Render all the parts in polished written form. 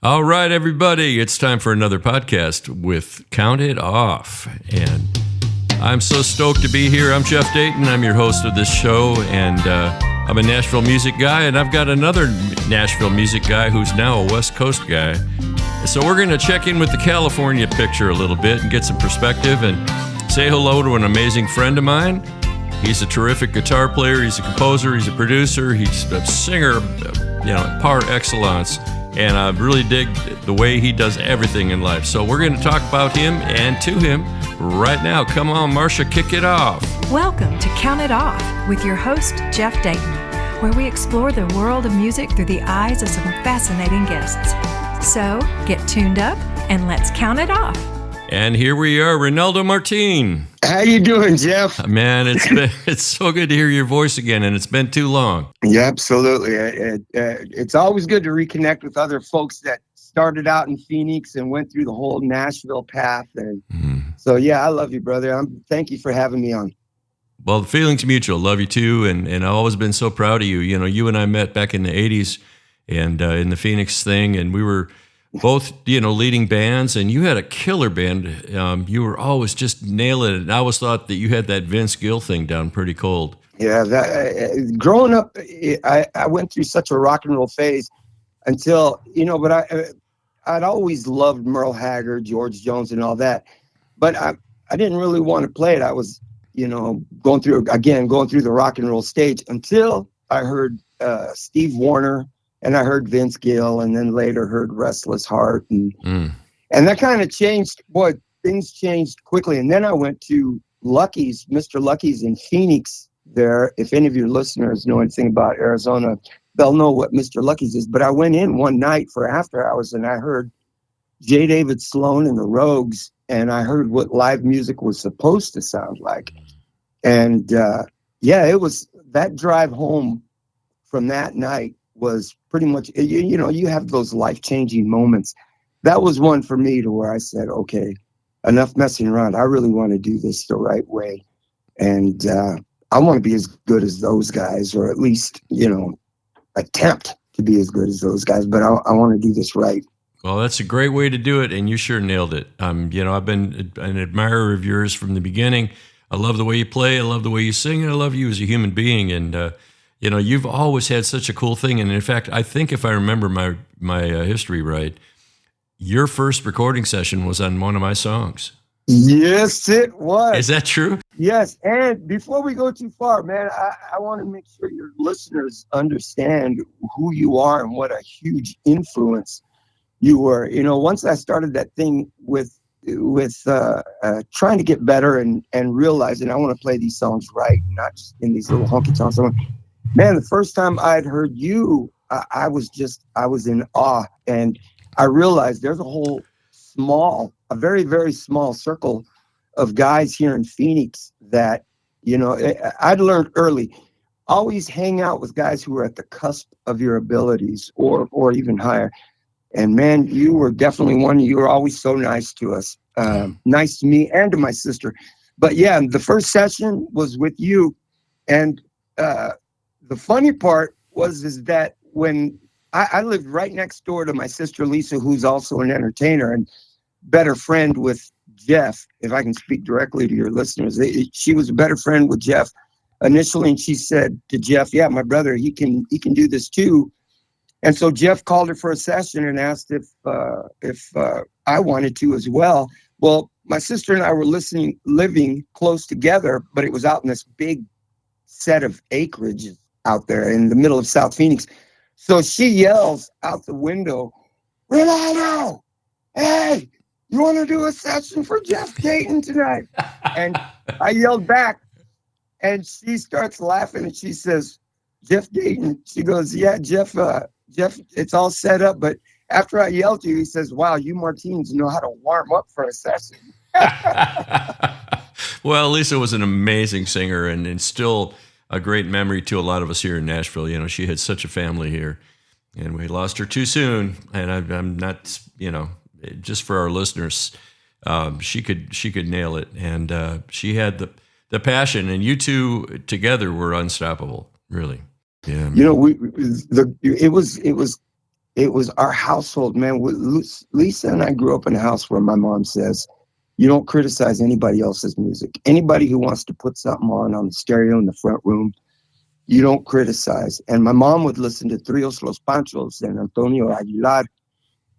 All right, everybody, it's time for another podcast with Count It Off. And I'm so stoked to be here. I'm Jeff Dayton. I'm your host of this show, and I'm a Nashville music guy, and I've got another Nashville music guy who's now a West Coast guy. So we're going to check in with the California picture a little bit and get some perspective and say hello to an amazing friend of mine. He's a terrific guitar player. He's a composer. He's a producer. He's a singer, par excellence. And I really dig the way he does everything in life. So we're going to talk about him and to him right now. Come on, Marcia, kick it off. Welcome to Count It Off with your host, Jeff Dayton, where we explore the world of music through the eyes of some fascinating guests. So get tuned up and let's count it off. And here we are, Raynaldo Martine. How you doing, Jeff? Man, it's so good to hear your voice again, and it's been too long. Yeah, absolutely. It's always good to reconnect with other folks that started out in Phoenix and went through the whole Nashville path. And So, yeah, I love you, brother. Thank you for having me on. Well, the feeling's mutual. Love you, too, and I've always been so proud of you. You know, you and I met back in the 80s and in the Phoenix thing, and we were both, leading bands, and you had a killer band. You were always just nailing it. And I always thought that you had that Vince Gill thing down pretty cold. Yeah, growing up, I went through such a rock and roll phase until, but I'd always loved Merle Haggard, George Jones, and all that. But I didn't really want to play it. I was, going through the rock and roll stage until I heard Steve Wariner. And I heard Vince Gill, and then later heard Restless Heart. And that kind of changed. Boy, things changed quickly. And then I went to Lucky's, Mr. Lucky's in Phoenix there. If any of your listeners know anything about Arizona, they'll know what Mr. Lucky's is. But I went in one night for after hours, and I heard J. David Sloan and the Rogues, and I heard what live music was supposed to sound like. And, it was that drive home from that night was pretty much, you have those life-changing moments. That was one for me to where I said, okay, enough messing around. I really want to do this the right way. And I want to be as good as those guys, or at least, attempt to be as good as those guys. But I want to do this right. Well, that's a great way to do it, and you sure nailed it. I've been an admirer of yours from the beginning. I love the way you play. I love the way you sing. And I love you as a human being. And, you've always had such a cool thing. And in fact, I think if I remember my history right, your first recording session was on one of my songs. Yes, it was. Is that true? Yes. And before we go too far, man, I want to make sure your listeners understand who you are and what a huge influence you were. Once I started that thing with trying to get better and realizing I want to play these songs right, not just in these little honky tonk songs. Man, the first time I'd heard you, I was in awe. And I realized there's a very, very small circle of guys here in Phoenix that, I'd learned early, always hang out with guys who are at the cusp of your abilities or even higher. And man, you were definitely one. You were always so nice to us, nice to me and to my sister. But yeah, the first session was with you. And, the funny part is that when I lived right next door to my sister Lisa, who's also an entertainer and better friend with Jeff, if I can speak directly to your listeners, she was a better friend with Jeff initially, and she said to Jeff, "Yeah, my brother, he can do this too." And so Jeff called her for a session and asked if I wanted to as well. Well, my sister and I were living close together, but it was out in this big set of acreage out there in the middle of South Phoenix. So she yells out the window, "Raynaldo, hey, you want to do a session for Jeff Dayton tonight?" And I yelled back, and she starts laughing, and she says, "Jeff Dayton?" She goes, "Yeah, Jeff, it's all set up." But after I yelled to you, he says, "Wow, you Martines know how to warm up for a session." Well, Lisa was an amazing singer and still a great memory to a lot of us here in Nashville. She had such a family here, and we lost her too soon. And I'm not, just for our listeners, she could nail it, and she had the passion, and you two together were unstoppable, really. Yeah. It was it was our household, man. Lisa and I grew up in a house where my mom says, you don't criticize anybody else's music. Anybody who wants to put something on the stereo in the front room, you don't criticize. And my mom would listen to Trios Los Panchos and Antonio Aguilar.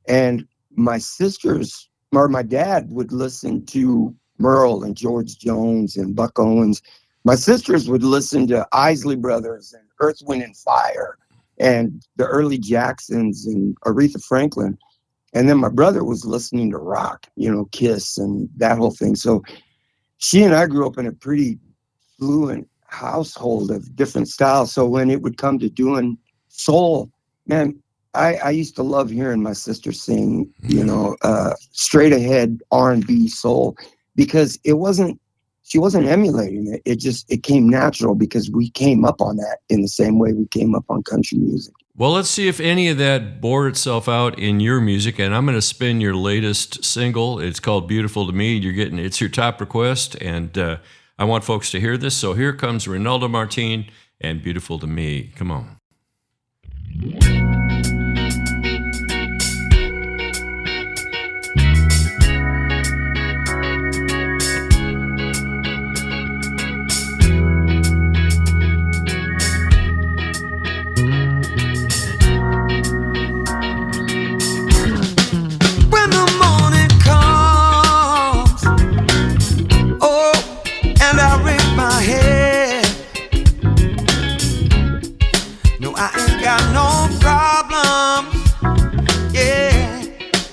And my sisters, or my dad, would listen to Merle and George Jones and Buck Owens. My sisters would listen to Isley Brothers and Earth, Wind and Fire and the early Jacksons and Aretha Franklin. And then my brother was listening to rock, Kiss and that whole thing. So she and I grew up in a pretty fluent household of different styles. So when it would come to doing soul, man, I used to love hearing my sister sing, straight ahead R&B soul, because she wasn't emulating it. It came natural because we came up on that in the same way we came up on country music. Well, let's see if any of that bore itself out in your music. And I'm going to spin your latest single. It's called Beautiful to Me. It's your top request. And I want folks to hear this. So here comes Raynaldo Martine and Beautiful to Me. Come on.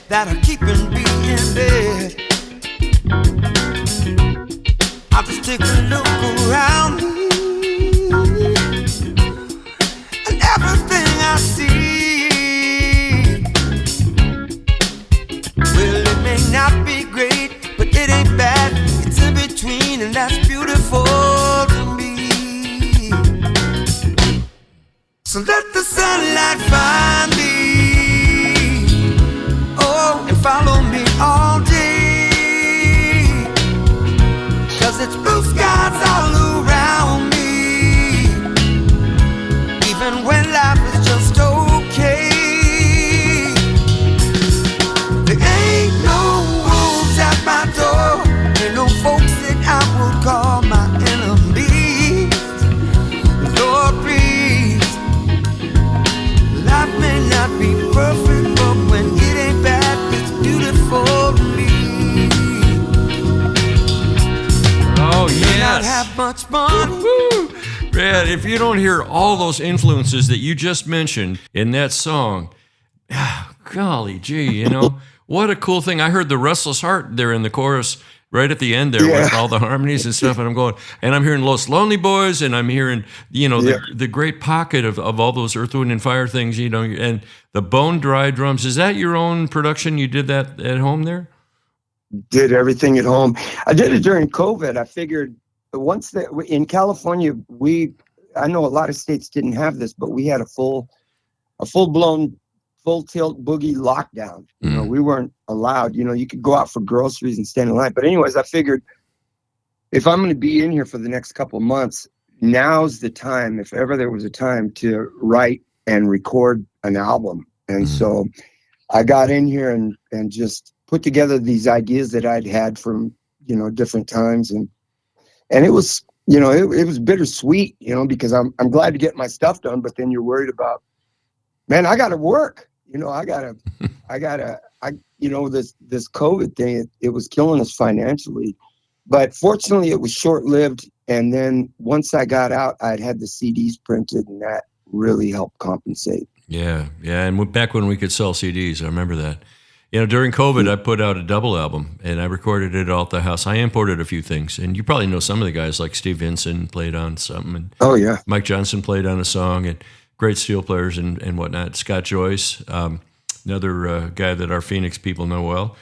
That are keeping me in bed. I'll just take a look around me, and everything I see, well, it may not be great, but it ain't bad. It's in between, and that's beautiful to me. So let the sunlight find me, and follow me all day, 'cause it's blue skies all around me, even when life is just okay. There ain't no wolves at my door, ain't no folks that I would call my enemies. Lord, please, life may not be perfect, but when it ain't bad, beautiful to me. Oh, yes. Not have much money. Brad, if you don't hear all those influences that you just mentioned in that song, golly gee, what a cool thing. I heard the Restless Heart there in the chorus right at the end there with all the harmonies and stuff, and I'm hearing Los Lonely Boys, and I'm hearing, the great pocket of all those Earth, Wind, and Fire things, and the Bone Dry drums. Is that your own production? You did that at home there? Did everything at home. I did it during COVID. I figured in California, I know a lot of states didn't have this, but we had a full-blown, full-tilt boogie lockdown. We weren't allowed. You could go out for groceries and stand in line. But anyways, I figured if I'm going to be in here for the next couple of months, now's the time, if ever there was a time, to write and record an album. And so I got in here and just put together these ideas that I'd had from, different times. And it was, it was bittersweet, because I'm glad to get my stuff done, but then you're worried about, man, I got to work. This COVID thing, it was killing us financially, but fortunately it was short-lived. And then once I got out, I'd had the CDs printed, and that really helped compensate. Yeah. And back when we could sell CDs, I remember that. During COVID, I put out a double album, and I recorded it all at the house. I imported a few things, and you probably know some of the guys, like Steve Vinson played on something, and oh yeah, Mike Johnson played on a song, and great steel players and whatnot. Scott Joyce, another guy that our Phoenix people know well.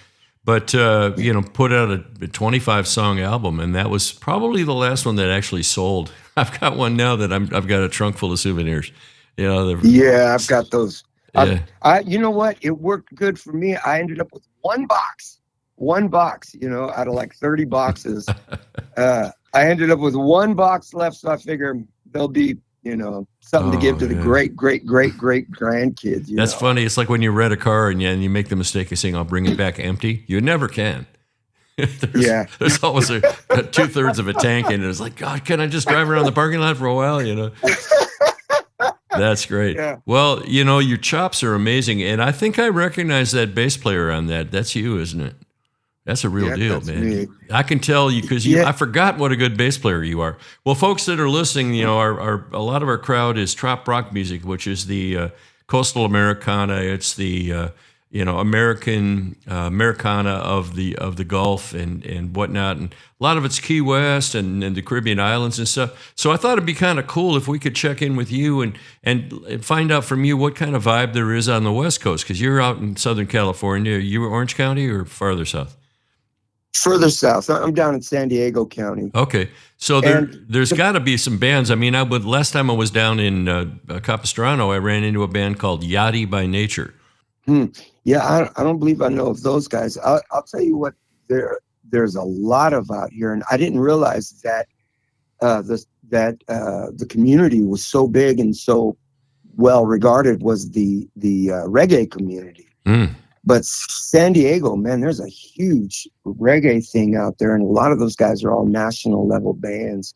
But, put out a 25-song album, and that was probably the last one that actually sold. I've got one now that I've got a trunk full of souvenirs. I've got those. Yeah. You know what? It worked good for me. I ended up with one box, out of like 30 boxes. I ended up with one box left, so I figure there'll be something to give to the great grandkids. That's funny. It's like when you rent a car and you make the mistake of saying, I'll bring it back empty. You never can. There's always a 2/3 of a tank in it. It's like, God, can I just drive around the parking lot for a while? That's great. Yeah. Well, your chops are amazing. And I think I recognize that bass player on that. That's you, isn't it? That's a real deal, man. Me. I can tell you because I forgot what a good bass player you are. Well, folks that are listening, a lot of our crowd is trop rock music, which is the coastal Americana. It's the Americana of the Gulf and whatnot, and a lot of it's Key West and the Caribbean islands and stuff. So I thought it'd be kind of cool if we could check in with you and find out from you what kind of vibe there is on the West Coast, because you're out in Southern California. Are you Orange County or farther south? Further south. I'm down in San Diego County. Okay, so there's got to be some bands. I mean, last time I was down in Capistrano, I ran into a band called Yachty by Nature. Yeah, I don't believe I know of those guys. I'll tell you what, there's a lot of out here, and I didn't realize that the community was so big and so well regarded was the reggae community. But San Diego, man, there's a huge reggae thing out there, and a lot of those guys are all national level bands.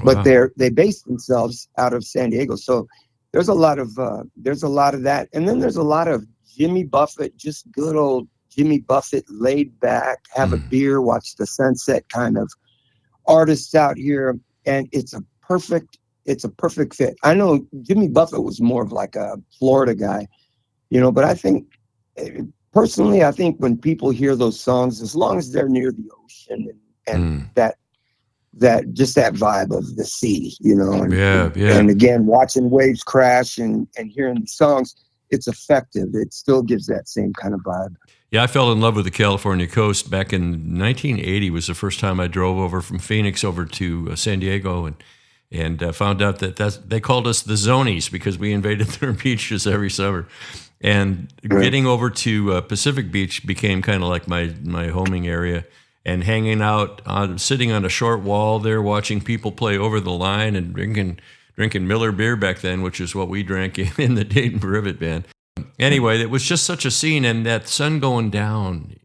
But they base themselves out of San Diego, so there's a lot of that, and then there's a lot of Jimmy Buffett, just good old Jimmy Buffett, laid back, have a beer, watch the sunset kind of artists out here, and it's a perfect fit. I know Jimmy Buffett was more of like a Florida guy, but I think. Personally, I think when people hear those songs, as long as they're near the ocean and that just that vibe of the sea, and again, watching waves crash and hearing the songs, it's effective. It still gives that same kind of vibe. Yeah, I fell in love with the California coast back in 1980 was the first time I drove over from Phoenix over to San Diego and found out that they called us the Zonies because we invaded their beaches every summer. And getting over to Pacific Beach became kind of like my homing area, and hanging out, sitting on a short wall there, watching people play over the line and drinking Miller beer back then, which is what we drank in the Dayton Privet Band. Anyway, it was just such a scene, and that sun going down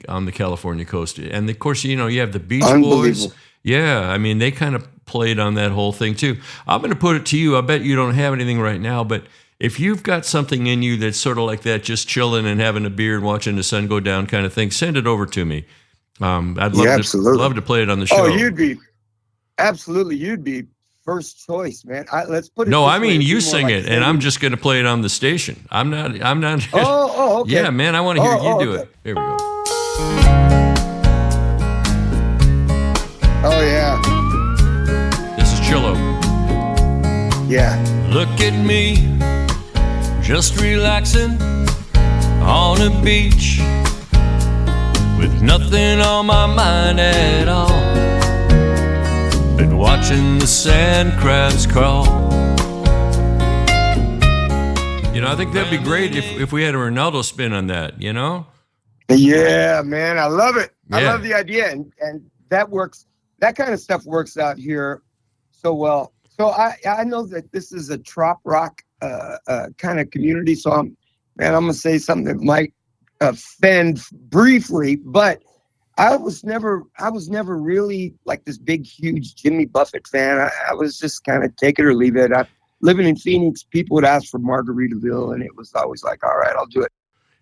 on the California coast, and of course, you have the Beach Boys. Yeah, I mean, they kind of played on that whole thing too. I'm going to put it to you. I bet you don't have anything right now, but if you've got something in you that's sort of like that, just chilling and having a beer and watching the sun go down kind of thing, send it over to me. I'd love to play it on the show. Oh, you'd be first choice, man. Let's put it. No, I mean you sing it, and I'm just going to play it on the station. I'm not. Oh, okay. Yeah, man, I want to hear you do it. Here we go. Oh yeah. This is Chillo. Yeah. Look at me, just relaxing on a beach with nothing on my mind at all but watching the sand crabs crawl. I think that'd be great if we had a Raynaldo spin on that, Yeah, man, I love it. Yeah. I love the idea, and that works. That kind of stuff works out here so well. So I know that this is a trop rock kind of community. So I'm going to say something that might offend briefly, but I was never really like this big, huge Jimmy Buffett fan. I was just kind of take it or leave it. Living in Phoenix, people would ask for Margaritaville, and it was always like, all right, I'll do it.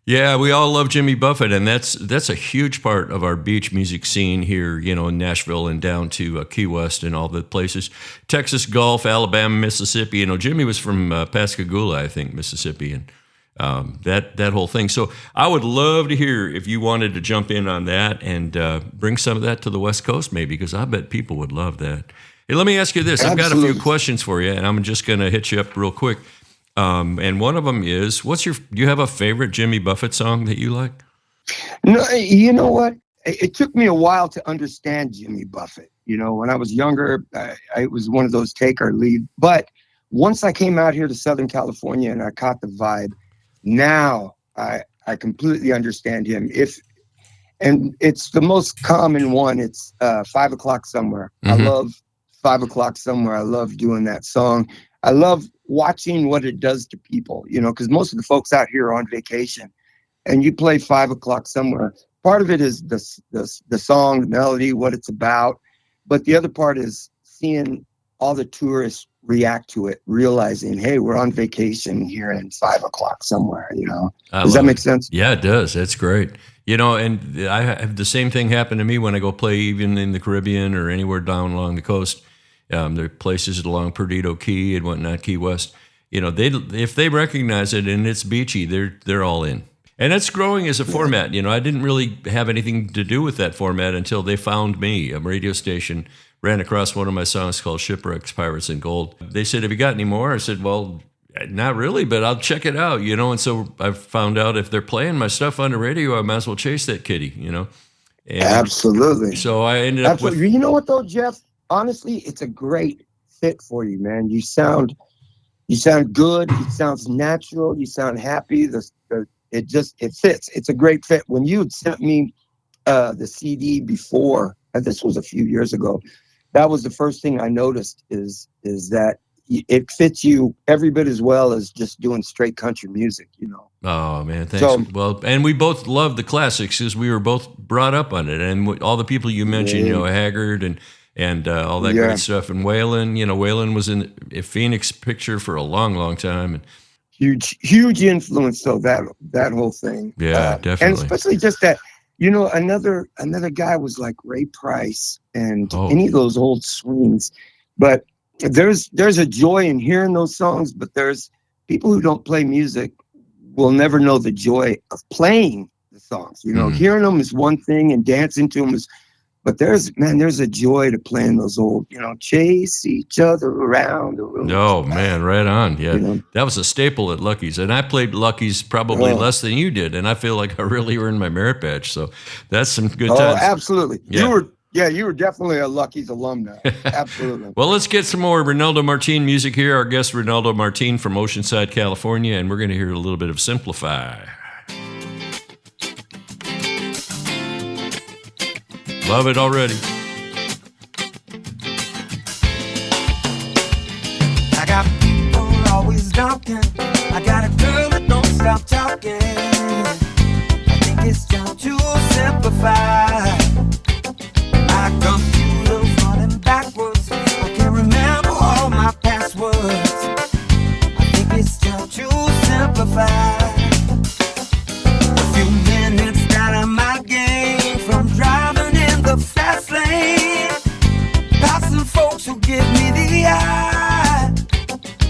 Yeah, we all love Jimmy Buffett, and that's a huge part of our beach music scene here, in Nashville and down to Key West and all the places. Texas Gulf, Alabama, Mississippi. Jimmy was from Pascagoula, I think, Mississippi, and that whole thing. So I would love to hear if you wanted to jump in on that and bring some of that to the West Coast maybe, because I bet people would love that. Hey, let me ask you this. Absolutely. I've got a few questions for you, and I'm just going to hit you up real quick. And one of them is, do you have a favorite Jimmy Buffett song that you like? No, you know what? It took me a while to understand Jimmy Buffett. When I was younger, I was one of those take or leave. But once I came out here to Southern California and I caught the vibe, now I completely understand him. And it's the most common one. It's 5 o'clock somewhere. Mm-hmm. I love 5 o'clock somewhere. I love doing that song. I love watching what it does to people, because most of the folks out here are on vacation, and you play 5 o'clock somewhere. Part of it is the song, the melody, what it's about. But the other part is seeing all the tourists react to it, realizing, hey, we're on vacation here in 5 o'clock somewhere, Does that make sense? Yeah, it does. That's great. And I have the same thing happen to me when I go play even in the Caribbean or anywhere down along the coast. There are places along Perdido Key and whatnot, Key West. If they recognize it and it's beachy, they're all in. And it's growing as a format. I didn't really have anything to do with that format until they found me. A radio station ran across one of my songs called Shipwrecks, Pirates, and Gold. They said, have you got any more? I said, well, not really, but I'll check it out, And so I found out if they're playing my stuff on the radio, I might as well chase that kitty, And absolutely. So I ended up with... You know what, though, Jeff? Honestly, it's a great fit for you, man. You sound good. It sounds natural. You sound happy. It fits. It's a great fit. When you had sent me the CD before, and this was a few years ago, that was the first thing I noticed is that it fits you every bit as well as just doing straight country music, Oh, man, thanks. Well, and we both love the classics because we were both brought up on it. And all the people you mentioned, Haggard and all that great stuff. And Waylon, Waylon was in a Phoenix picture for a long, long time. And huge influence, though, that whole thing. Yeah, definitely. And especially just that, another guy was like Ray Price and any of those old swings. But there's a joy in hearing those songs, but there's people who don't play music will never know the joy of playing the songs. Hearing them is one thing and dancing to them is, but there's a joy to playing those old, chase each other around the room. Oh, man, right on. Yeah, that was a staple at Lucky's. And I played Lucky's probably less than you did. And I feel like I really earned my merit badge. So that's some good times. Oh, absolutely. Yeah. You were definitely a Lucky's alumni. Absolutely. Well, let's get some more Raynaldo Martine music here. Our guest, Raynaldo Martine from Oceanside, California. And we're going to hear a little bit of Simplify. Love it already. I got people always knocking. I got a girl that don't stop talking. I think it's time to simplify. My computer's running backwards. I can't remember all my passwords. I think it's time to simplify. A few minutes out of my game from driving in the fast lane. Passing folks who give me the eye.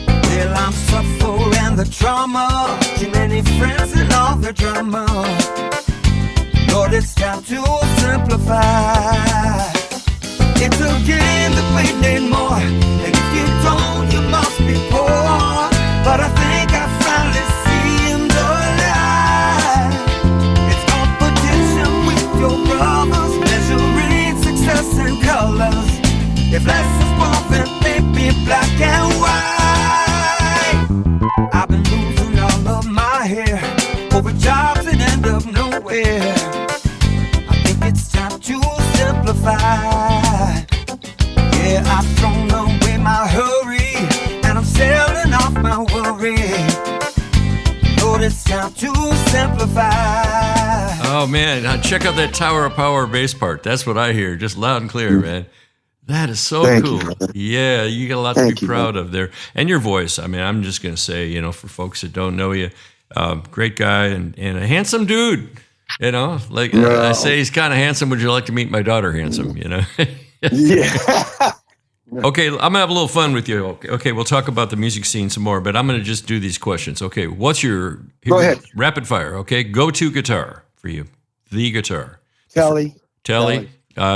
Well, I'm suffering the trauma. Too many friends and all the drama. Lord, it's time to simplify. It's a game that we need more. And if you don't, you must be poor. But I think I finally see the light. It's competition with your brothers, measuring success in colors. If less is more, then maybe black and white. I've been losing all of my hair over jobs that end up nowhere. I think it's time to simplify. Yeah, I've thrown away my hurry and I'm selling off my worry. Lord, it's time to simplify. Oh, man, check out that Tower of Power bass part. That's what I hear, just loud and clear, man. That is so cool. Yeah, you got a lot to be proud of there. And your voice, I mean, I'm just going to say, for folks that don't know you, great guy and a handsome dude. I say he's kind of handsome. Would you like to meet my daughter handsome, Yeah. Okay, I'm going to have a little fun with you. Okay, we'll talk about the music scene some more, but I'm going to just do these questions. Okay, what's your... Go ahead. Rapid fire, okay? Go-to guitar for you. The guitar. Telly.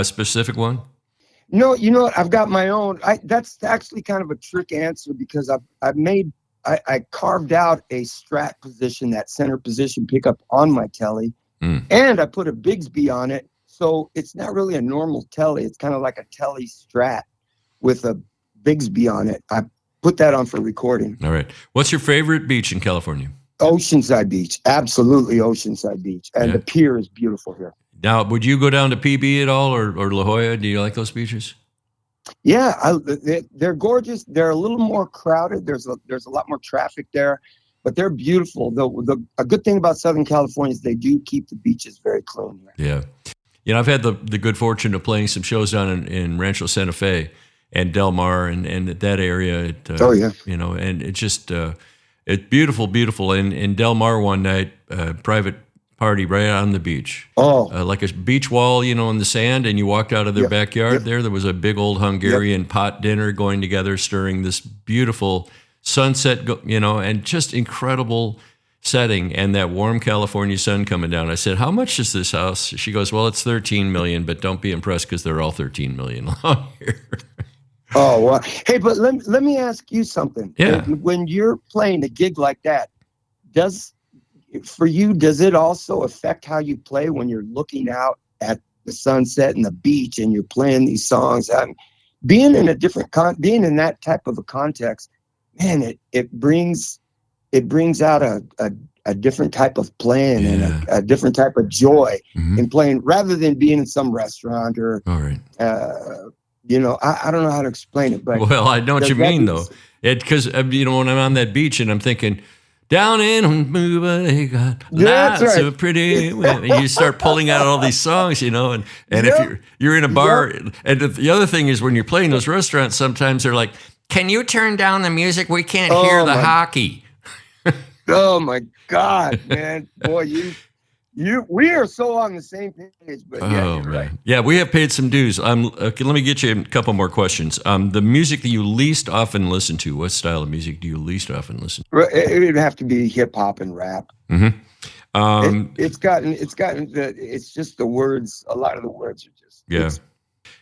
Specific one? No, you know what? I've got my own. That's actually kind of a trick answer because I carved out a Strat position, that center position pickup on my Telly, and I put a Bigsby on it. So it's not really a normal Telly. It's kind of like a Telly Strat with a Bigsby on it. I put that on for recording. All right. What's your favorite beach in California? Oceanside Beach. Absolutely Oceanside Beach. And the pier is beautiful here. Now, would you go down to PB at all or La Jolla? Do you like those beaches? Yeah, they're gorgeous. They're a little more crowded. There's a lot more traffic there, but they're beautiful. A good thing about Southern California is they do keep the beaches very clean here. Yeah. You know, I've had the good fortune of playing some shows down in Rancho Santa Fe and Del Mar and that area. Oh, yeah. You know, and it's just, it's beautiful, beautiful. In Del Mar one night, private party right on the beach. Oh. Like a beach wall, you know, in the sand, and you walked out of their backyard there. There was a big old Hungarian pot dinner going together, stirring this beautiful sunset, you know, and just incredible setting, and that warm California sun coming down. I said, how much is this house? She goes, well, it's 13 million, but don't be impressed because they're all 13 million along here. Oh, well. Hey, but let me ask you something. Yeah. When you're playing a gig like that, does it also affect how you play when you're looking out at the sunset and the beach and you're playing these songs? Being in that type of a context, man, it brings out a different type of playing and a different type of joy in playing, rather than being in some restaurant or, all right. You know, I don't know how to explain it, but well, I know what you mean though. Because you know, when I'm on that beach and I'm thinking, down in Honduras, they got lots of pretty women. You start pulling out all these songs, you know, and if you're in a bar, and the other thing is when you're playing those restaurants, sometimes they're like, can you turn down the music? We can't hear the hockey. Oh my God, man. Boy, we are so on the same page, but you're right. Yeah, we have paid some dues. Okay, let me get you a couple more questions. The music that you least often listen to, what style of music do you least often listen to? It would have to be hip hop and rap. Mm-hmm. It's just the words. A lot of the words are just. Yeah.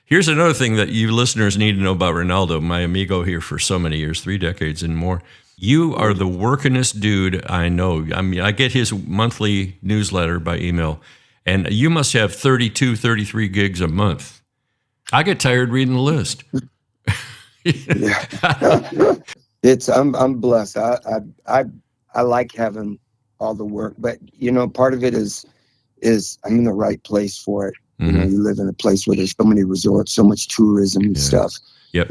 Here's another thing that you listeners need to know about Raynaldo, my amigo here for so many years, 3 decades and more. You are the workingest dude I know. I mean, I get his monthly newsletter by email, and you must have 32, 33 gigs a month. I get tired reading the list. I'm blessed. I like having all the work, but you know, part of it is I'm in the right place for it. You know, you live in a place where there's so many resorts, so much tourism and stuff. Yep.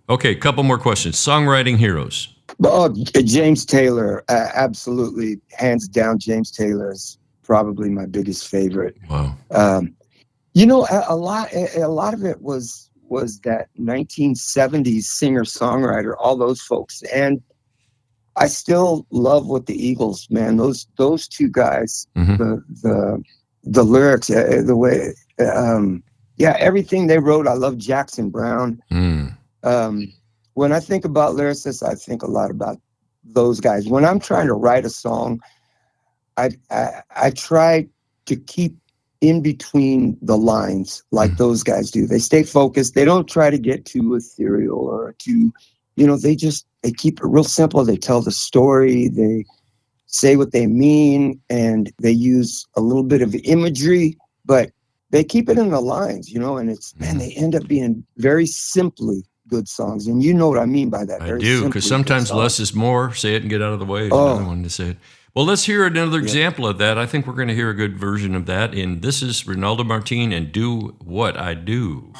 Okay, a couple more questions. Songwriting heroes. James Taylor, absolutely, hands down. James Taylor is probably my biggest favorite. Wow. You know, a lot of it was that 1970s singer-songwriter, all those folks, and I still love what the Eagles, man. Those two guys, the lyrics, the way, everything they wrote. I love Jackson Browne. When I think about lyricists, I think a lot about those guys. When I'm trying to write a song, I try to keep in between the lines like those guys do. They stay focused. They don't try to get too ethereal or too, you know, they keep it real simple. They tell the story. They say what they mean, and they use a little bit of imagery, but they keep it in the lines, you know, and they end up being very simply good songs. And you know what I mean by that. I do, because sometimes less is more. Say it and get out of the way is another one to say it. Well, let's hear another example of that. I think we're going to hear a good version of that. And this is Raynaldo Martine and Do What I Do.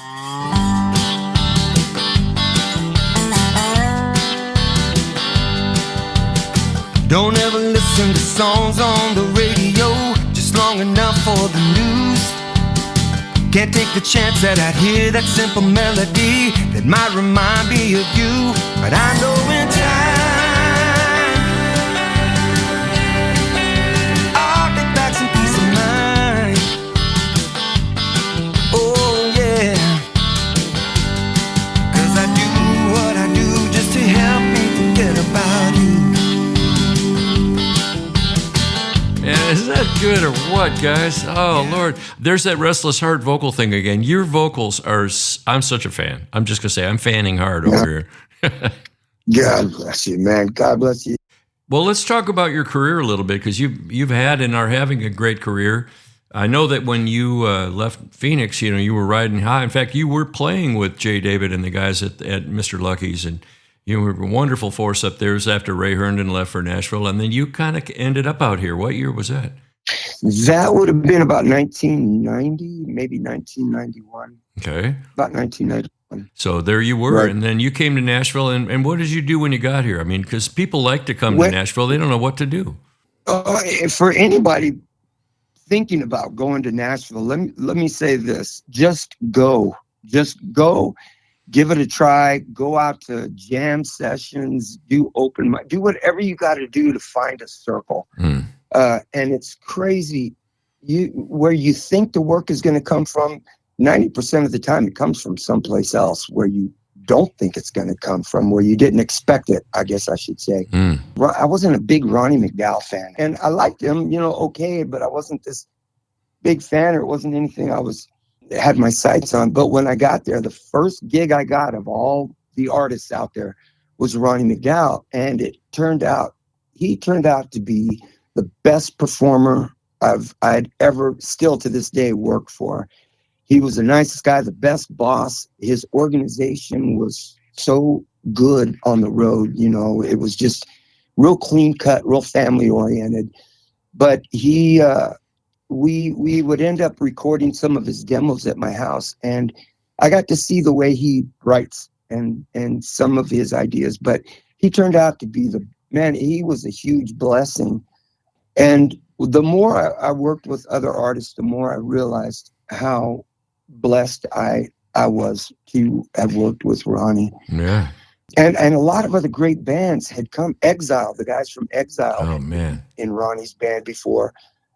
Don't ever listen to songs on the radio just long enough for the news. Can't take the chance that I'd hear that simple melody that might remind me of you. But I know in time I'll get back some peace of mind. Oh yeah, 'cause I do what I do just to help me forget about you. Man, is that good or what, guys? Oh, Lord. There's that Restless Heart vocal thing again. Your vocals are, I'm such a fan. I'm just going to say, I'm fanning hard over here. God bless you, man. God bless you. Well, let's talk about your career a little bit, because you've had and are having a great career. I know that when you left Phoenix, you know, you were riding high. In fact, you were playing with Jay David and the guys at Mr. Lucky's, and you were a wonderful force up there. It was after Ray Herndon left for Nashville, and then you kind of ended up out here. What year was that? That would have been about 1990, maybe 1991. Okay. About 1991. So there you were, Right. and then you came to Nashville, and what did you do when you got here? I mean, because people like to come to Nashville. They don't know what to do. For anybody thinking about going to Nashville, let me say this. Just go. Just go. Give it a try. Go out to jam sessions. Do open mic. Do whatever you got to do to find a circle. And it's crazy. Where you think the work is going to come from, 90% of the time it comes from someplace else where you don't think it's going to come from, where you didn't expect it, I guess I should say. I wasn't a big Ronnie McDowell fan. And I liked him, okay, but I wasn't this big fan, or it wasn't anything I had my sights on. But when I got there, the first gig I got of all the artists out there was Ronnie McDowell. And he turned out to be the best performer I'd ever, still to this day, worked for. He was the nicest guy, the best boss. His organization was so good on the road. It was just real clean cut, real family oriented. But we would end up recording some of his demos at my house, and I got to see the way he writes and some of his ideas. But he turned out to be he was a huge blessing. And the more I worked with other artists, the more I realized how blessed I was to have worked with Ronnie. Yeah. And a lot of other great bands had come. Exile, the guys from Exile. Oh, man. In Ronnie's band before.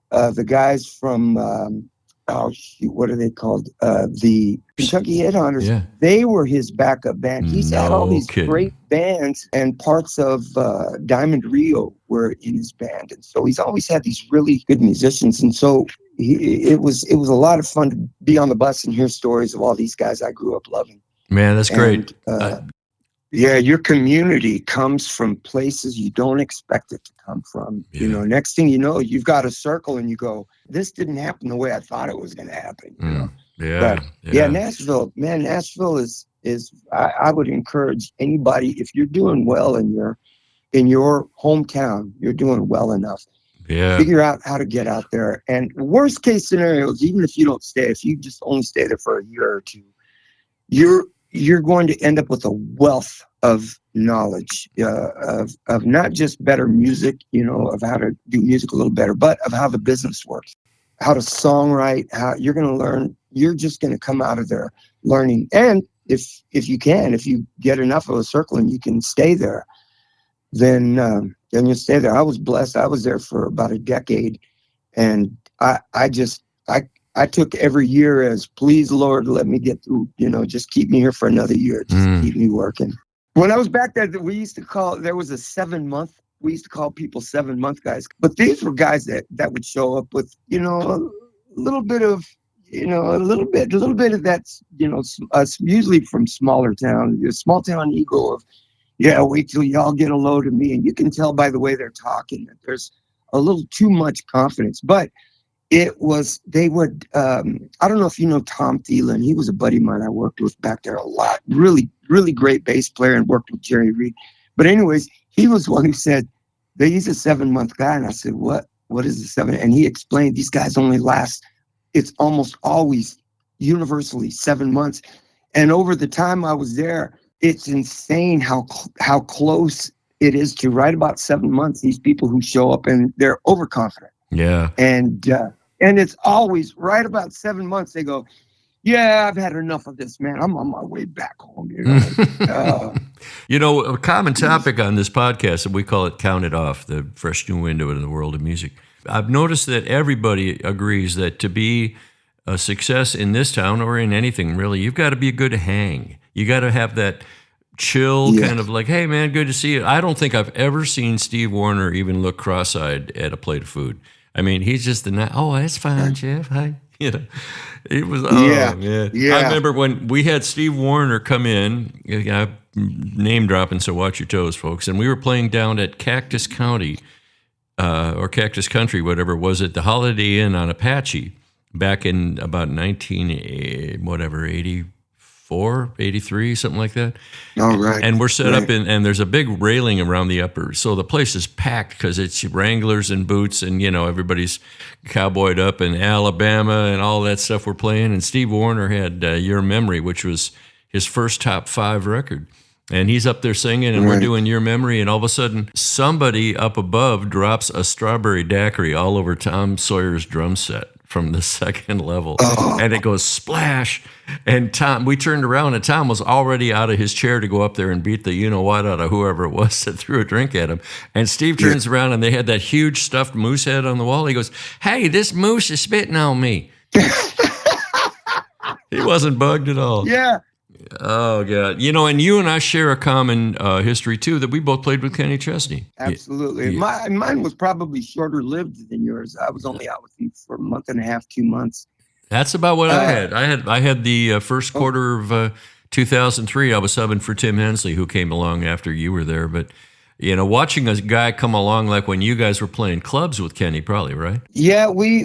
The guys from, what are they called? The Kentucky Headhunters. Yeah. They were his backup band. He's had all these great bands, and parts of Diamond Rio were in his band. And so he's always had these really good musicians. And so it was a lot of fun to be on the bus and hear stories of all these guys I grew up loving. Man, that's great. Yeah, your community comes from places you don't expect it to come from. Yeah. Next thing you know, you've got a circle and you go, this didn't happen the way I thought it was going to happen. Yeah. Nashville, man, Nashville is I would encourage anybody, if you're doing well in your hometown, you're doing well enough. Yeah. Figure out how to get out there. And worst case scenarios, even if you don't stay, if you just only stay there for a year or two, you're going to end up with a wealth of knowledge of not just better music, of how to do music a little better, but of how the business works, how to songwrite, how you're going to learn. You're just going to come out of there learning. And if you get enough of a circle and you can stay there, then you stay there. I was blessed. I was there for about a decade, and I took every year as, please, Lord, let me get through, just keep me here for another year. Just keep me working. When I was back there, there was a 7-month, we used to call people 7-month guys. But these were guys that would show up with, a little bit of that's, usually from smaller town, small town ego of, wait till y'all get a load of me. And you can tell by the way they're talking that there's a little too much confidence. But I don't know if you know Tom Thielen. He was a buddy of mine I worked with back there a lot. Really, really great bass player, and worked with Jerry Reed. But anyways, he was the one who said that he's a 7-month guy. And I said, what is the 7? And he explained these guys only last, it's almost always universally 7 months. And over the time I was there, it's insane how close it is to right about 7 months, these people who show up and they're overconfident. Yeah. And it's always right about 7 months. They go, I've had enough of this, man. I'm on my way back home. A common topic on this podcast, and we call it Count It Off, the fresh new window into the world of music. I've noticed that everybody agrees that to be a success in this town or in anything, really, you've got to be a good hang. You got to have that chill kind of like, hey, man, good to see you. I don't think I've ever seen Steve Wariner even look cross-eyed at a plate of food. I mean, he's just that's fine, Jeff. Hi. It was, man. Yeah. I remember when we had Steve Wariner come in, name dropping, so watch your toes, folks. And we were playing down at Cactus County, or Cactus Country, whatever it was, at the Holiday Inn on Apache back in about 84, 83, something like that. Oh, right. And we're set up and there's a big railing around the upper. So the place is packed because it's Wranglers and boots and, everybody's cowboyed up in Alabama and all that stuff we're playing. And Steve Wariner had Your Memory, which was his first top 5 record. And he's up there singing and we're doing Your Memory. And all of a sudden, somebody up above drops a strawberry daiquiri all over Tom Sawyer's drum set from the second level. And it goes splash. And we turned around and Tom was already out of his chair to go up there and beat the you-know-what out of whoever it was that threw a drink at him. And Steve turns around and they had that huge stuffed moose head on the wall. He goes, "Hey, this moose is spitting on me." He wasn't bugged at all. Yeah. Oh, God. And you and I share a common history, too, that we both played with Kenny Chesney. Absolutely. Mine was probably shorter lived than yours. I was only out with you for a month and a half, 2 months. That's about what I had. I had the first quarter of 2003. I was subbing for Tim Hensley, who came along after you were there. But, watching a guy come along like when you guys were playing clubs with Kenny, probably, right? Yeah, we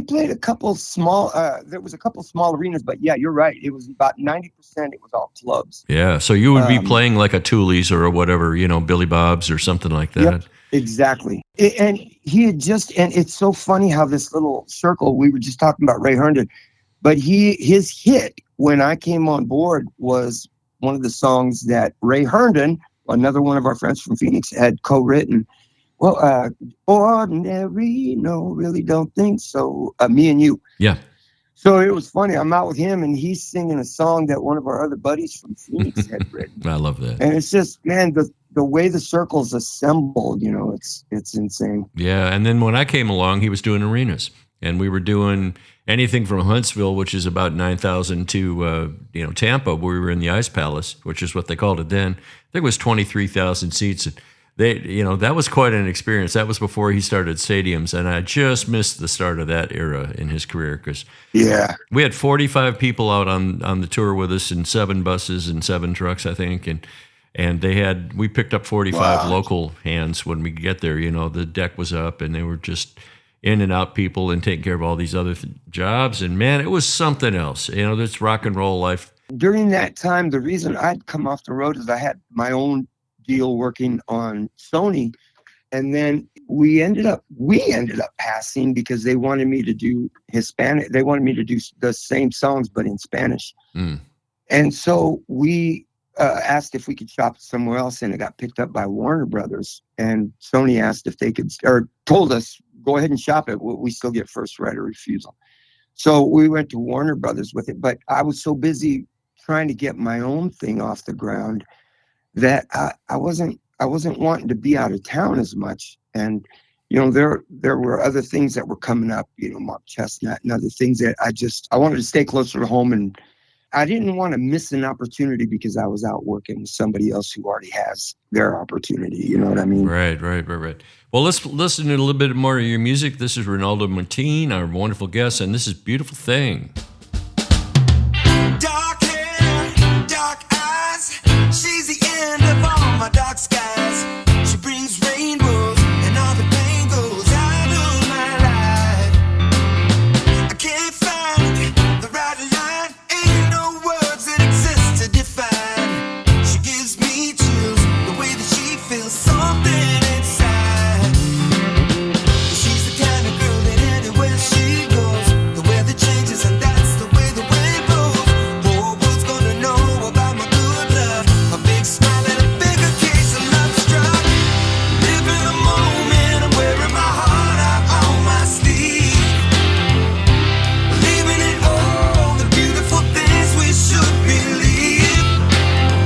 played a couple small, there was a couple small arenas, but yeah, you're right. It was about 90%, it was all clubs. Yeah, so you would be playing like a Tooley's or whatever, Billy Bob's or something like that. Yep, exactly. And he had and it's so funny how this little circle, we were just talking about Ray Herndon, but his hit when I came on board was one of the songs that Ray Herndon, another one of our friends from Phoenix, had co-written. Well, Ordinary, no, really don't think so. Me and You. Yeah. So it was funny. I'm out with him and he's singing a song that one of our other buddies from Phoenix had written. I love that. And it's just, man, the way the circle's assembled, it's insane. Yeah. And then when I came along, he was doing arenas. And we were doing anything from Huntsville, which is about 9,000, to Tampa, where we were in the Ice Palace, which is what they called it then. I think it was 23,000 seats. That was quite an experience. That was before he started stadiums, and I just missed the start of that era in his career because we had 45 people out on the tour with us in 7 buses and 7 trucks, I think, and we picked up 45 local hands when we get there. The deck was up, and they were just in and out people and taking care of all these other jobs. And man, it was something else. This rock and roll life. During that time, the reason I'd come off the road is I had my own deal working on Sony. And then we ended up passing because they wanted me to do Hispanic. They wanted me to do the same songs, but in Spanish. Mm. And so we asked if we could shop somewhere else, and it got picked up by Warner Brothers. And Sony asked if they could, or told us, go ahead and shop it. We still get first right of refusal. So we went to Warner Brothers with it, but I was so busy trying to get my own thing off the ground that I wasn't wanting to be out of town as much. And, there were other things that were coming up, Mark Chestnut and other things that I wanted to stay closer to home, and I didn't want to miss an opportunity because I was out working with somebody else who already has their opportunity. You know what I mean? Right. Well, let's listen to a little bit more of your music. This is Raynaldo Martine, our wonderful guest, and this is Beautiful Thing. Dark hair, dark eyes, she's the end of all my dark skies. She brings rainbows and all the pain goes out of my life. I can't find the right line, ain't no words that exist to define. She gives me chills, the way that she feels something inside. She's the kind of girl that anywhere she goes, the weather changes and that's the way the wind blows. Whole world's gonna know about my good love. A big smile and a bigger case of love struck. Living a moment, I'm wearing my heart out on my sleeve. Believing in all the beautiful things we should believe.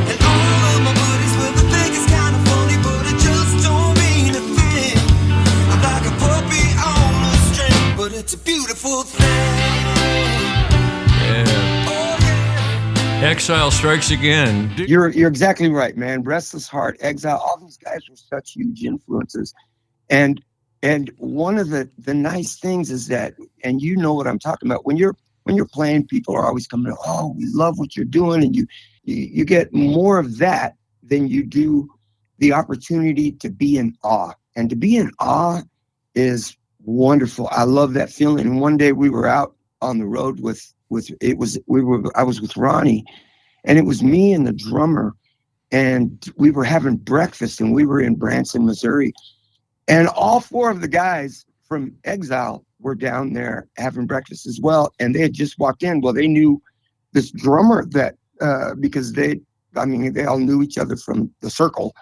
And all of my buddies will think it's kind of funny, but it just don't mean a thing. I'm like a puppy on a string, but it's a beautiful thing. Yeah. Oh yeah. Exile Strikes Again. You're exactly right, man. Restless Heart, Exile, all these guys were such huge influences. And one of the nice things is that, and you know what I'm talking about, when you're playing, people are always coming, oh, we love what you're doing, and you get more of that than you do the opportunity to be in awe. And to be in awe is wonderful. I love that feeling. And one day we were out on the road I was with Ronnie, And it was me and the drummer, and we were having breakfast, and we were in Branson, Missouri. And all 4 of the guys from Exile were down there having breakfast as well. And they had just walked in. Well, they knew this drummer that, because they all knew each other from the circle.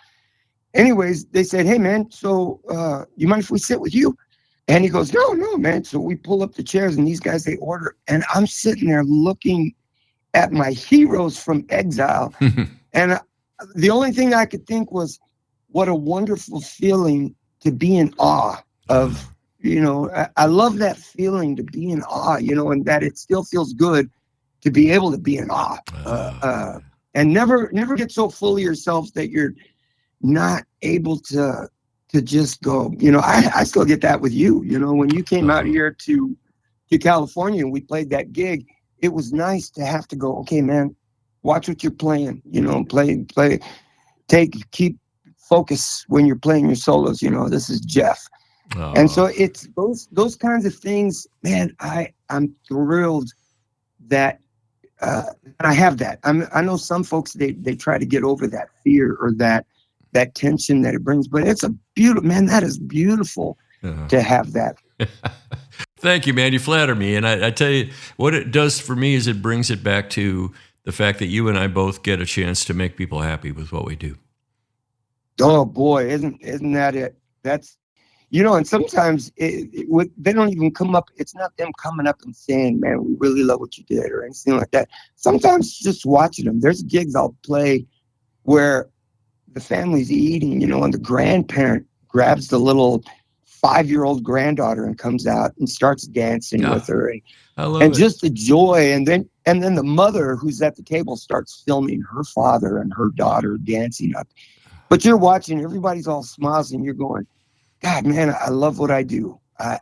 Anyways, they said, hey, man, so you mind if we sit with you? And he goes, no, man. So we pull up the chairs, and these guys, they order. And I'm sitting there looking at my heroes from Exile. And the only thing I could think was, what a wonderful feeling to be in awe of, I love that feeling to be in awe, and that it still feels good to be able to be in awe. And never get so full of yourself that you're not able to just go, I still get that with you, when you came out here to California and we played that gig, it was nice to have to go, okay, man, watch what you're playing, play, keep focus when you're playing your solos, this is Jeff. Oh. And so it's those kinds of things, man, I'm thrilled that I have that. I know some folks, they try to get over that fear or that tension that it brings, but it's a beautiful, man, that is beautiful to have that. Thank you, man. You flatter me. And I tell you, what it does for me is it brings it back to the fact that you and I both get a chance to make people happy with what we do. Oh boy, isn't that it? That's, and sometimes they don't even come up. It's not them coming up and saying, man, we really love what you did or anything like that. Sometimes just watching them. There's gigs I'll play where the family's eating, and the grandparent grabs the little 5-year-old granddaughter and comes out and starts dancing with her. And just the joy. And then the mother who's at the table starts filming her father and her daughter dancing up. But you're watching, everybody's all smiles, and you're going, God, man, I love what I do. I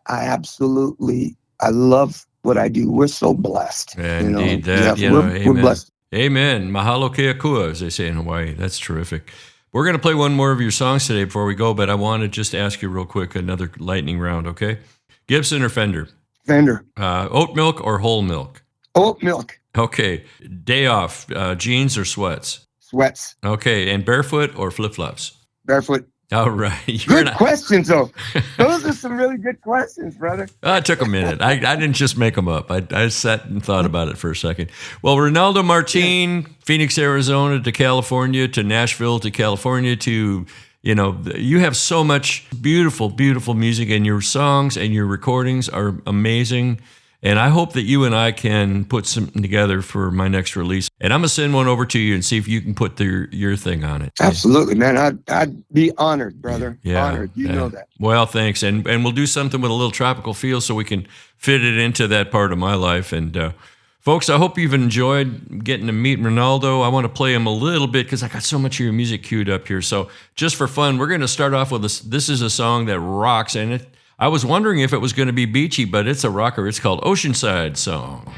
love what I do. We're so blessed. Indeed, we're blessed. Amen. Mahalo ke akua, as they say in Hawaii. That's terrific. We're going to play one more of your songs today before we go, but I want to just ask you real quick, another lightning round, okay? Gibson or Fender? Fender. Oat milk or whole milk? Oat milk. Okay. Day off, jeans or sweats? Sweats. Okay. And barefoot or flip-flops? Barefoot. All right. Good questions, though. Those are some really good questions, brother. It took a minute. I didn't just make them up. I sat and thought about it for a second. Well, Raynaldo Martine, Phoenix, Arizona to California to Nashville to California to, you have so much beautiful, beautiful music, and your songs and your recordings are amazing. And I hope that you and I can put something together for my next release. And I'm going to send one over to you and see if you can put your thing on it. Absolutely, man. I'd be honored, brother. Yeah, honored. You know that. Well, thanks. And we'll do something with a little tropical feel so we can fit it into that part of my life. And folks, I hope you've enjoyed getting to meet Raynaldo. I want to play him a little bit because I got so much of your music queued up here. So just for fun, we're going to start off with this. This is a song that rocks, and I was wondering if it was going to be beachy, but it's a rocker. It's called Oceanside Song.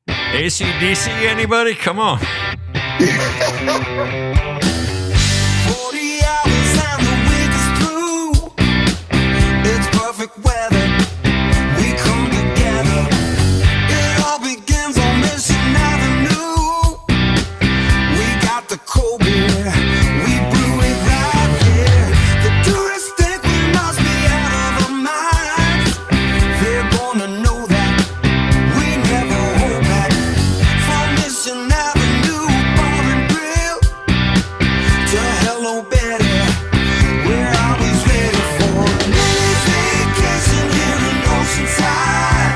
AC/DC, anybody? Come on. 40 hours and the week is through. It's perfect weather. We come together. It all begins on Mission Avenue. We got the cold beer. We brew it right here. The tourists think we must be out of our minds. They're gonna know that we never hold back. From Mission Avenue Bar and Grill to Hello Betty, we're always ready for a mini vacation here in Oceanside.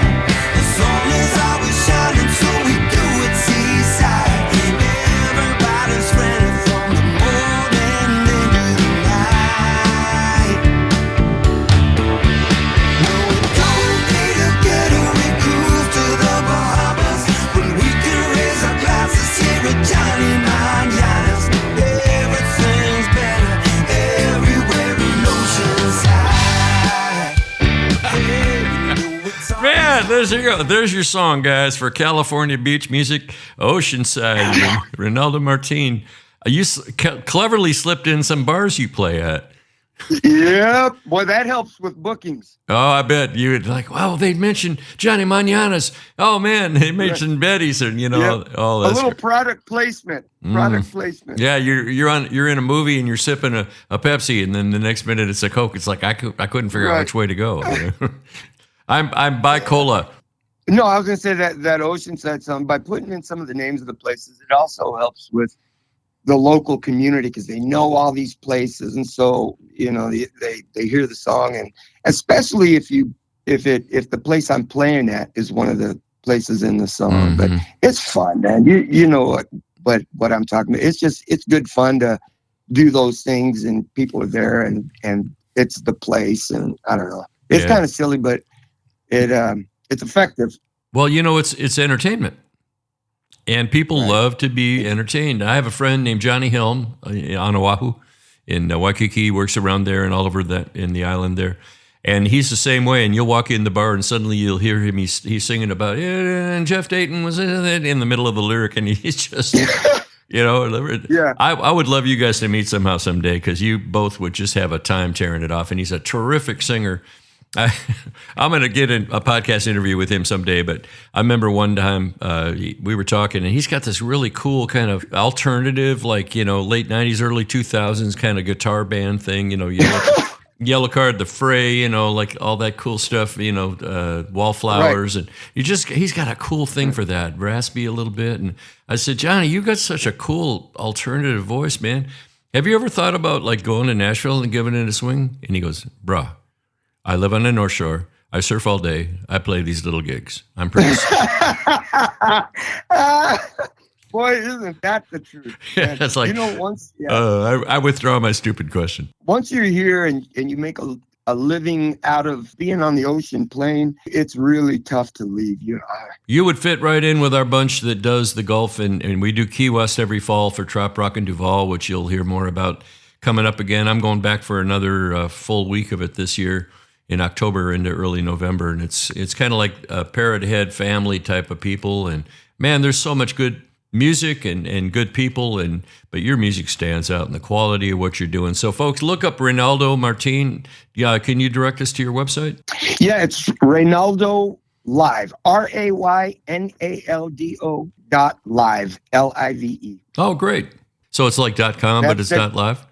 The sun is always shining, so we do it seaside. Everybody's ready from the morning into the night. No, we don't need a getaway cruise to the Bahamas when we can raise our glasses here at Johnny Manana's. Everything's better everywhere in Oceanside. Hey, you know it's all Man, there's your song, guys, for California beach music, Oceanside, Raynaldo Martine. You cleverly slipped in some bars you play at. Yep. Boy, that helps with bookings. Oh, I bet you would like, well, they'd mentioned Johnny Manana's. Oh, man, they mentioned Betty's and, all that. A little product placement. Product placement. Yeah, you're in a movie and you're sipping a Pepsi, and then the next minute it's a Coke. It's like I couldn't figure out which way to go. I'm bicola. No, I was going to say that Oceanside song, by putting in some of the names of the places, it also helps with the local community because they know all these places, and so they hear the song, and especially if the place I'm playing at is one of the places in the song. But it's fun, man. You know what I'm talking about. It's good fun to do those things, and people are there, and it's the place, and I don't know. It's kind of silly, but it's effective. Well, it's entertainment. And people love to be entertained. I have a friend named Johnny Helm on Oahu in Waikiki. He works around there and all over in the island there. And he's the same way. And you'll walk in the bar and suddenly you'll hear him. He's singing about, and Jeff Dayton was in the middle of the lyric. And he's just, I would love you guys to meet someday because you both would just have a time tearing it off. And he's a terrific singer. I'm going to get a podcast interview with him someday, but I remember one time we were talking, and he's got this really cool kind of alternative, like, late 90s, early 2000s kind of guitar band thing, Yellow Card, The Fray, like all that cool stuff, Wallflowers. Right. And he's got a cool thing for that, raspy a little bit. And I said, Johnny, you got such a cool alternative voice, man. Have you ever thought about like going to Nashville and giving it a swing? And he goes, bruh, I live on the North Shore. I surf all day. I play these little gigs. I'm pretty. Boy, isn't that the truth? Yeah, it's like, once. Yeah. I withdraw my stupid question. Once you're here and you make a living out of being on the ocean playing, it's really tough to leave. You would fit right in with our bunch that does the Gulf, and we do Key West every fall for Trop Rock and Duval, which you'll hear more about coming up again. I'm going back for another full week of it this year. In October into early November, and it's kind of like a Parrot Head family type of people, and man, there's so much good music and good people, but your music stands out in the quality of what you're doing. So, folks, look up Raynaldo Martine. Yeah, can you direct us to your website? Yeah, it's Raynaldo Live, RAYNALDO.live, LIVE. Oh, great! So it's like .com, but it's .live.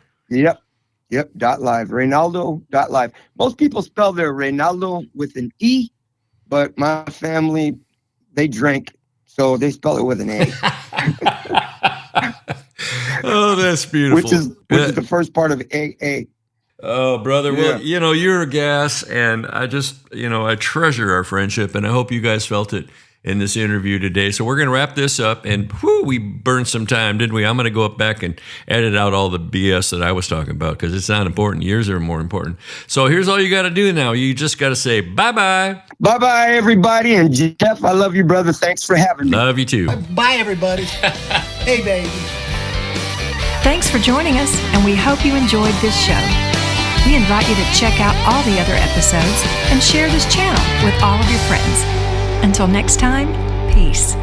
Yep, .live, Raynaldo.live. Most people spell their Raynaldo with an E, but my family, they drink, so they spell it with an A. Oh, that's beautiful. Which is the first part of AA. Oh, brother. Well, you're a gas, and I just, I treasure our friendship, and I hope you guys felt it in this interview today. So we're going to wrap this up, and we burned some time, didn't we? I'm going to go back and edit out all the BS that I was talking about because it's not important. Yours are more important. So here's all you got to do now. You just got to say bye-bye. Bye-bye, everybody. And Jeff, I love you, brother. Thanks for having me. Love you, too. Bye, everybody. Hey, baby. Thanks for joining us, and we hope you enjoyed this show. We invite you to check out all the other episodes and share this channel with all of your friends. Until next time, peace.